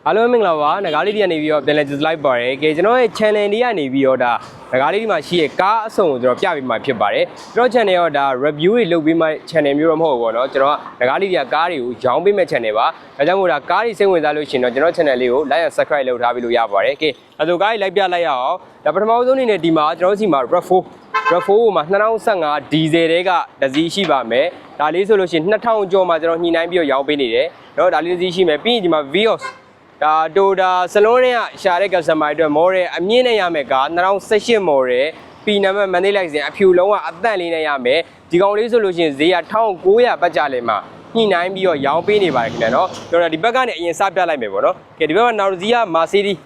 အားလုံးမင်္ဂလာပါနဂါးလေးဒီကနေပြီးတော့ပြန်လည်ကြိုဆိုလိုက်ပါရယ်ကဲကျွန်တော်ရဲ့ channel လေးကနေပြီးတော့ဒါနဂါးလေးဒီမှာရှိရဲ့ကားအစုံကိုကျွန်တော်ပြပေးမှာဖြစ်ပါတယ်ကျွန်တော် channel ရောဒါ review တွေလုပ်ပေးမှ channel မျိုးတော့မဟုတ်ဘူးပေါ့နော်ကျွန်တော်ကနဂါးလေးဒီကကားတွေကိုရောင်းပေးမဲ့ channel ပါဒါကြောင့်မို့ဒါကားတွေစိတ်ဝင်စားလို့ရှိရင်တော့ကျွန်တော် channel လေးကို like and subscribe လုပ်ထားပေးလို့ရပါတယ်ကဲအဲဆိုကားတွေလိုက်ပြလိုက်ရအောင်ဒါပထမဆုံးအနေနဲ့ဒီမှာကျွန်တော်တို့စီမှာ RAV4 ကိုမှာ2015 diesel တွေကတစည်းရှိပါမယ်ဒါလေးဆိုလို့ရှိရင်2000ကျော်မှာကျွန်တော်ညှိနှိုင်းပြီးတော့ရောင်းပေးနေတယ်နော်ဒါလေးတစည်းရှိမယ်ပြီးရင်ဒီမှာ Viosဒါတိုဒါစလုံးနဲ့ရှာတဲ့ customer အတွက် model အမြင့်နဲ့ရမယ်က2018 model ပြည်နံပါတ်မန်နေလိုက်စဉ်အဖြူလုံးကအသက်လေးနဲ့ရမယ်ဒီကောင်လေးဆိုလို့ရှိရင်ဈေးက1900ပတ်ကြလေမှာညှိနှိုင်းပြီးတော့ရောင်းပေးနေပါတယ်ခင်ဗျာနော်ကျွန်တော်ဒီဘက်ကနေအရင်စပြလိုက်မယ်ပေါ့နော်ကဲဒီဘက်ကနောက်တစ်စီးက Mercedes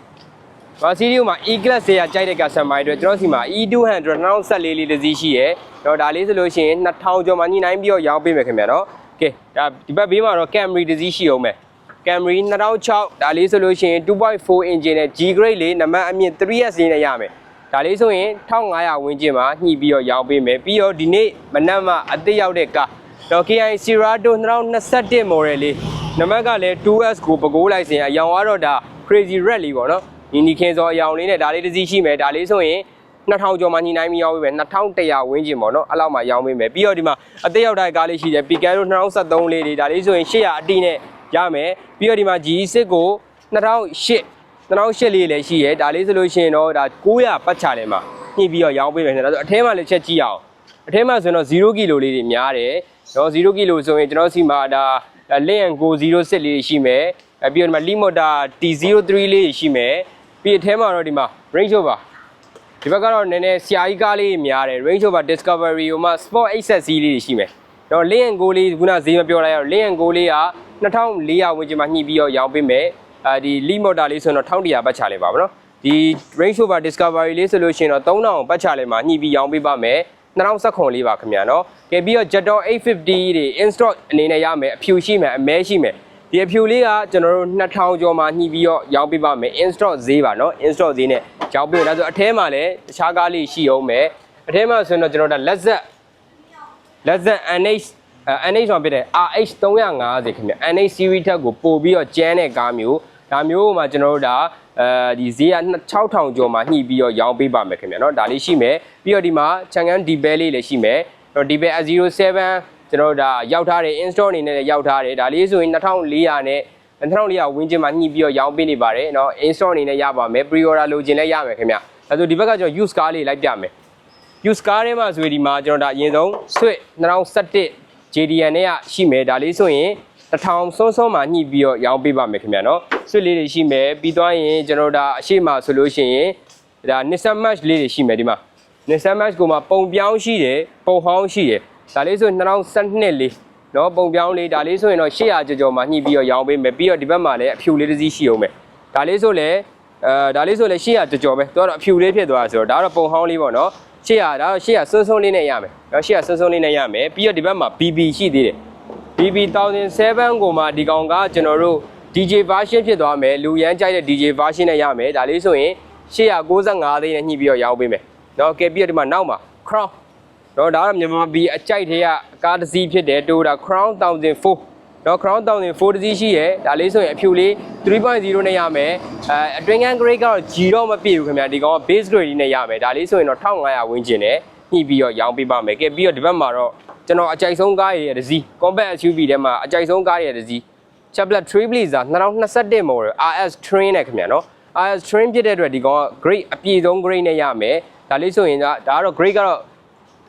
ကိုမှာ E-Class ဈေးကကြိုက်တဲ့ customer အတွက်ကျွန်တော်စီမှာ E200 2014လေးတစ်စီးရှိရယ်တော့ဒါလေးဆိုလို့ရှိရင်2000ကျော်မှညှိနှိုင်းပြီးတော့ရောင်းပေးမယ်ခင်ဗျာနော်ကဲဒါဒီဘက်ဘေးမှာတော့ Camry တစ်စီးရှိအောင်မယ်Camry 2006ဒါလေးဆိုလို့ရှိရင် 2.4 engine နဲ့ G grade လေးနံပါတ်အမြင့် 3S နဲ့ရမယ်ဒါလေးဆိုရင်1500ဝန်းကျင်မှာညှိပြီးတော့ရောင်းပေးမယ်ပြီးတော့ဒီနေ့မနက်မှအသစ်ရောက်တဲ့ကားတော့ KI Cerato 2021 model လေးနံပါတ်ကလည်း 2S ကိုပကိုးလိုက်စဉ်အရောင်ကတော့ဒါ Crazy Red လေးပေါ့နော်ညီခင်စောအရောင်လေးနဲ့ဒါလေးတစ်စီးရှိမယ်ဒါလေးဆိုရင်2000ကျော်မှညှိနှိုင်းပြီးရောင်းပေးမယ်2100ဝန်းကျင်ပေါ့နော်အဲ့လောက်မှရောင်းပေးမယ်ပြီးတော့ဒီမှာအသစ်ရောက်တဲ့ကားလေးရှိတယ် Picaro 2013လေးတွေဒါလေးဆိုရင်800အတိနဲ့ရမယ်ပြီးတော့ဒီမှာ G6 ကို2008လေးလည်းရှိရဲဒါလေးဆိုလို့ရှိရင်တော့ဒါ900ပတ်ချလဲမှာညှိပြီးတော့ရောင်းပေးမယ်ဒါဆိုအထဲမှာလည်းချက်ကြည့်အောင်အထဲမှာဆိုရင်တော့0ကီလိုလေးတွေများတယ်နော်0ကီလိုဆိုရင်ကျွန်တော်စီမှာဒါလင့်န်906လေးရှိမယ်ပြီးတော့ဒီမှာ Limoda T03 လေးရှိမယ်ပြီးအထဲမှာတော့ဒီမှာ Range Rover ဒီဘက်ကတော့နည်းနည်းဆရာကြီးကားလေးများတယ် Range Rover Discovery ဟိုမှာ Sport XZ လေးရှိမယ်တော့လင့်န်9လေးခုနဈေးမပြောလိုက်ရတော့လင့်န်9လေးက2400ဝန်းကျင်မှာညှိပြီးတော့ရောင်းပေးမယ်ဒီ Limoda လေးဆိုတော့1100ပတ်ချလဲပါဗောနော်ဒီ Range Rover Discovery လေးဆိုလို့ရှိရင်တော့3000ပတ်ချလဲမှာညှိပြီးရောင်းပေးပါမယ်2019လေးပါခင်ဗျာနော်ကဲပြီးတော့ Jetta 850တွေ in stock အနေနဲ့ရမယ်အဖြူရှိမယ်အမဲရှိမယ်ဒီအဖြူလေးကကျွန်တော်တို့2000ကျော်မှာညှိပြီးတော့ရောင်းပေးပါမယ် in stock ဈေးပါနော် in stock ဈေးနဲ့ရောင်းပေးဒါဆိုအထဲမှာလည်းတခြားကားလေးရှိအောင်မယ်အထဲမှာဆိုရင်တော့ကျွန်တော်တို့လက်ဆက် NH မှာဖြစ်တဲ့ RH 350ခင်ဗျ NH series ထက်ကိုပို့ပြီးတော့ကျန်းတဲ့ကားမျိုးဒါမျိုးမှာကျွန်တော်တို့ဒါဒီဈေးက6000ကျော်မှာညှိပြီးတော့ရောင်းပေးပါမယ်ခင်ဗျเนาะဒါလေးရှိမယ်ပြီးတော့ဒီမှာ Chang'an D-Bell လေးလည်းရှိမယ်တော့ D-Bell S07 ကျွန်တော်တို့ဒါရောက်ထားတယ် install အနေနဲ့ရောက်ထားတယ်ဒါလေးဆိုရင်2400နဲ့2400ဝန်းကျင်မှာညှိပြီးတော့ရောင်းပေးနေပါတယ်เนาะ install အနေနဲ့ရပါမယ် pre-order လိုချင်လည်းရမယ်ခင်ဗျဒါဆိုဒီဘက်ကကျွန်တော် use car လေးလိုက်ပြမယ် use car ထဲမှာဆိုဒီမှာကျွန်တော်ဒါအရင်ဆုံး Swift 2017 JDM နဲ့ရှိမယ်ဒါလေးဆိုရင်1000စွန်းမှာညှိပြီးတော့ရောင်းပေးပါမယ်ခင်ဗျာနော်ဆွစ်လေးတွေရှိမယ်ပြီးသွားရင်ကျွန်တော်ဒါအရှိမဆိုလို့ရှိရင်ဒါ Nissan Match လေးတွေရှိမယ်ဒီမှာ Nissan Match ကိုမှပုံပြောင်းရှိတယ်ပုံဟောင်းရှိတယ်ဒါလေးဆိုရင်2012လေးနော်ပုံပြောင်းလေးဒါလေးဆိုရင်တော့800ကျော်မှာညှိပြီးတော့ရောင်းပေးမယ်ပြီးတော့ဒီဘက်မှာလည်းအဖြူလေးတစ်စီးရှိအောင်မယ်ဒါလေးဆိုလည်း800ကျော်ပဲသူကတော့အဖြူလေးဖြစ်သွားဆိုတော့ဒါကတော့ပုံဟောင်းလေးပေါ့နော်800ဒါတော့800စွန်းလေးနဲ့ရမယ်နော်800စွန်းလေးနဲ့ရမယ်ပြီးတော့ဒီဘက်မှာ BB ရှိသေးတယ် BB 1007ကိုမှဒီကောင်ကကျွန်တော်တို့ DJ version ဖြစ်သွားမယ်လူရန်ကြိုက်တဲ့ DJ version နဲ့ရမယ်ဒါလေးဆိုရင်895သိန်းနဲ့ညှိပြီးတော့ရောင်းပေးမယ်เนาะကဲပြီးတော့ဒီမှာနောက်မှာ Crown เนาะဒါကတော့မြန်မာပြည်အကြိုက်ထဲကကားတစ်စီးဖြစ်တယ် Toyota Crown 1004เนาะ Crown 1004တစ်စီးရှိရဲဒါလေးဆိုရင်အဖြူလေး 3.0 နဲ့ရမယ်အတွင်းကန်း grade ကတော့ G တော့မပြည့်ဘူးခင်ဗျာဒီကောင်က base grade နဲ့ရမယ်ဒါလေးဆိုရင်တော့1500ဝန်းကျင်နဲ့ညှိပြီးတော့ရောင်းပေးပါမယ်ကဲပြီးတော့ဒီဘက်မှာတော့ကျွန်တော်အကြိုက်ဆုံးကားရဲ့တစ်စီး compact SUV ထဲမှာအကြိုက်ဆုံးကားရဲ့တစ်စီး Chevrolet Trailblazer 2021 model RS Train နဲ့ခင်ဗျာနော် RS Train ဖြစ်တဲ့အတွက်ဒီကောင်က grade အပြည့်ဆုံး grade နဲ့ရမယ်ဒါလေးဆိုရင်ဒါကတော့ grade ကတော့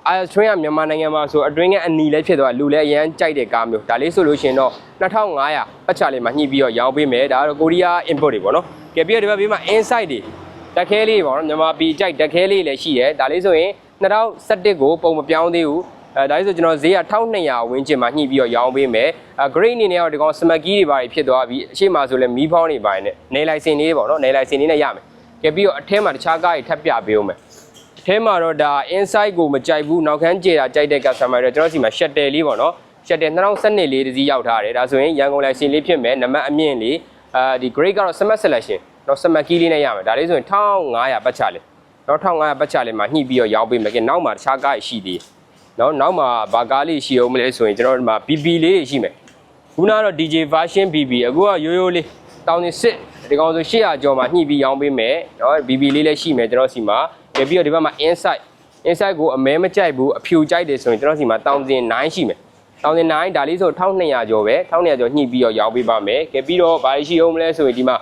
RS Train ကမြန်မာနိုင်ငံမှာဆိုအတွင်းကအနီလည်းဖြစ်သွားလူလည်းအရန်ကြိုက်တဲ့ကားမျိုးဒါလေးဆိုလို့ရှိရင်တော့2500ပတ်ချလေးမှာညှိပြီးတော့ရောင်းပေးမယ်ဒါကတော့ကိုရီးယား import တွေပေါ့နော်ကဲပြီးတော့ဒီဘက်ဘေးမှာ inside တွေတက်ခဲလေးပေါ့နော်မြန်မာပြည်ကြိုက်တက်ခဲလေးလည်းရှိရဲဒါလေးဆိုရင်2017ကိုပုံမပြောင်းသေးဘူးဒါဆိုကျွန်တော်ဈေးက1200ဝန်းကျင်မှာညှိပြီးတော့ရောင်းပေးမယ်grade အနေနဲ့တော့ဒီကောင် smart key တွေပါဖြစ်သွားပြီအရှိမဆိုလဲမီးဖောင်းတွေပါနဲ့နေလိုက်စင်လေးပေါ့နော်နေလိုက်စင်လေးနဲ့ရမယ်ကဲပြီးတော့အထဲမှာတခြားကားတွေထပ်ပြပေးဦးမယ်အထဲမှာတော့ဒါ inside ကိုမကြိုက်ဘူးနောက်ခန်းကျေတာကြိုက်တဲ့ customer တွေကျွန်တော်စီမှာ shuttle လေးပေါ့နော် shuttle 2012လေးတစ်စီးရောက်ထားတယ်ဒါဆိုရင်ရန်ကုန်လိုက်စင်လေးဖြစ်မယ်နံပါတ်အမြင့်လေးဒီ grade ကတော့ smart selection တော့ smart key လေးနဲ့ရမယ်ဒါလေးဆိုရင်1500ပတ်ချလေးတော့1500ပတ်ချလေးမှာညှိပြီးတော့ရောင်းပေးမယ်ကဲနောက်မှာတခြားကားရှိသေးတယ်နောက်မှာဘာကားလေးရှိအောင်မလဲဆိုရင်ကျွန်တော်ဒီမှာ BB လေးရှိမယ်ခုနကတော့ DJ version BB အခုကရိုးရိုးလေး1006 ဒီကောင်ဆို800ကျော်မှာညှိပြီးရောင်းပေးမယ်နော် BB လေးလည်းရှိမယ်ကျွန်တော်စီမှာပြီးတော့ဒီဘက်မှာ inside ကိုအမဲမကြိုက်ဘူးအဖြူကြိုက်တယ်ဆိုရင်ကျွန်တော်စီမှာ1009ရှိမယ်1009ဒါလေးဆို1200ကျော်ပဲ1200ကျော်ညှိပြီးတော့ရောင်းပေးပါမယ်ပြီးတော့ဘာရှိအောင်မလဲဆိုရင်ဒီမှာ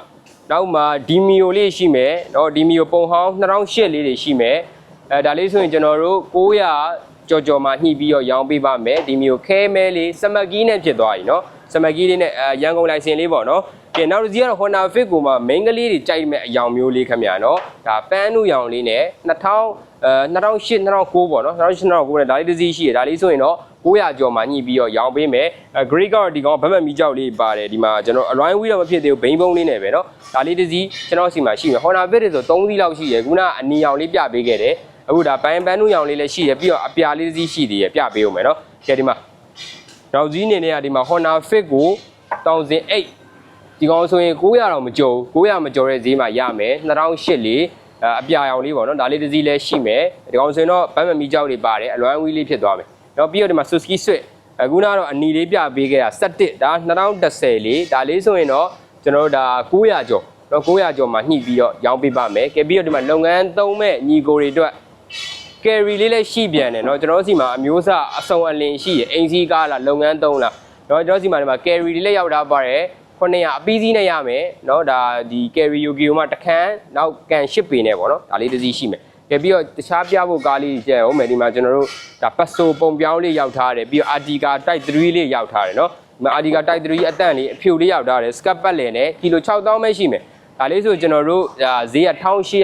နောက်မှာ Demio လေးရှိမယ်နော် Demio ပုံဟောင်း2008လေးတွေရှိမယ်ဒါလေးဆိုရင်ကျွန်တော်တို့900ကြော်မှာညှိပြီးတော့ရောင်းပေးပါမယ် Demio ခဲမဲလေးစမကီးနဲ့ဖြစ်သွားပြီနော်စမကီးလေးနဲ့ရန်ကုန်လိုင်စင်လေးပေါ့နော်နောက်တစ်စီးကတော့ Honda Fit ကိုမှ main ကလေးတွေကြိုက်မဲ့အယောင်မျိုးလေးခင်ဗျာနော်ဒါပန်းနုရောင်လေးနဲ့2008 2009ပေါ့နော်2008 2009နဲ့ဒါလေးတစ်စီးရှိတယ်ဒါလေးဆိုရင်တော့900ကျော်မှာညှိပြီးတော့ရောင်းပေးမယ်Great ကတော့ဒီကောင်ဗတ်မမီကြောက်လေးပါတယ်ဒီမှာကျွန်တော်အလွိုင်းဝီးတော့မဖြစ်သေးဘူးဘိန်းဘုံလေးနဲ့ပဲเนาะဒါလေးတစ်စီးကျွန်တော်စီမှာရှိမယ် Honda Fit တွေဆို3စီးလောက်ရှိရယ်ခုနအနီရောင်လေးပြပေးခဲ့တယ်အခုဒါပန်းနုရောင်လေးလည်းရှိရယ်ပြီးတော့အပြာလေးတစ်စီးရှိသေးရယ်ပြပေးဦးမယ်เนาะဒီမှာနောက်စီးအနေနဲ့ကဒီမှာ Honda Fit ကို1008ဒီကောင်ဆိုရင်900တော့မကျော်900မကျော်တဲ့ဈေးမှာရမယ်2008လေးအပြာရောင်လေးပေါ့နော်ဒါလေးတစ်စီးလည်းရှိမယ်ဒီကောင်ဆိုရင်တော့ဗတ်မမီကြောက်တွေပါတယ်အလွမ်းဝီးလေးဖြစ်သွားမယ်နောက်ပြီးတော့ဒီမှာ Suzuki Swift အခုကတော့အနီလေးပြပေးခဲ့တာ17ဒါ2010လေးဒါလေးဆိုရင်တော့ကျွန်တော်တို့ဒါ900ကျော်တော့900ကျော်မှာညှိပြီးတော့ရောင်းပေးပါမယ်ပြီးတော့ဒီမှာလုပ်ငန်းသုံးမဲ့ညီကိုတွေအတွက် carry လေးလည်းရှိပြန်တယ်เนาะကျွန်တော်တို့စီမှာအမျိုးအစားအစုံအလင်ရှိရအင်စီကားလားလုပ်ငန်းသုံးလားเนาะကျွန်တော်စီမှာဒီမှာ carry လေးလည်းရောက်ထားပါတယ်900အပီးစီးနဲ့ရမယ်เนาะဒါဒီ carry yogi မှာတခန်းနောက်ကန်10ပေနဲ့ပေါ့เนาะဒါလေးတစ်စီးရှိမယ်ပြီးတော့တခြားပြဖို့ကားလေးကျဲဟုတ်မယ်ဒီမှာကျွန်တော်တို့ဒါပတ်ဆိုပုံပြောင်းလေးရောက်ထားတယ်ပြီးတော့ Artica Type 3လေးရောက်ထားတယ်เนาะဒီမှာ Artica Type 3အတန့်လေးအဖြူလေးရောက်ထားတယ် Scat ပတ်လည်နဲ့ကီလို6000ပဲရှိမယ်ဒါလေးဆိုကျွန်တော်တို့ဈေးက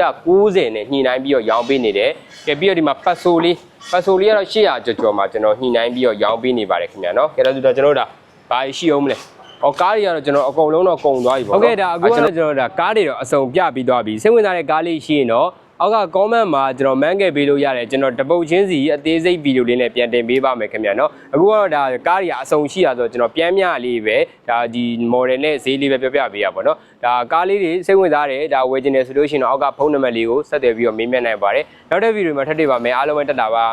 1890နဲ့ညှိနှိုင်းပြီးတော့ရောင်းပေးနေတယ်ပြီးတော့ဒီမှာပတ်ဆိုလေးကတော့800ကျော်မှာကျွန်တော်ညှိနှိုင်းပြီးတော့ရောင်းပေးနေပါတယ်ခင်ဗျာเนาะဒါဆိုတော့ကျွန်တော်တို့ဒါဘာရှိအောင်မလဲကားတွေကတော့ကျွန်တော်အကုန်လုံးတော့ကုန်သွားပြီပေါ့ဟုတ်ကဲ့ဒါအခုကတော့ကျွန်တော်ဒါကားတွေတော့အစုံပြပြီးသွားပြီစိတ်ဝင်စားတဲ့ကားလေးရှိရင်တော့အောက်က comment မှာကျွန်တော်မှန်းခဲ့ပေးလို့ရတယ်ကျွန်တော်တပုတ်ချင်းစီအသေးစိတ်ဗီဒီယိုလေးနဲ့ပြန်တင်ပေးပါမယ်ခင်ဗျာနော်အခုကတော့ဒါကားတွေကအစုံရှိရဆိုတော့ကျွန်တော်ပြန်မြလေးပဲဒါဒီ model နဲ့ဈေးလေးပဲပြောပြပေးရပါတော့ဒါကားလေးတွေစိတ်ဝင်စားတယ်ဒါဝယ်ချင်တယ်ဆိုလို့ရှိရင်တော့အောက်ကဖုန်းနံပါတ်လေးကိုဆက်သွယ်ပြီးတော့မေးမြန်းနိုင်ပါတယ်နောက်တဲ့ဗီဒီယိုမှာထပ်တွေ့ပါမယ်အားလုံးပဲတက်တာပါ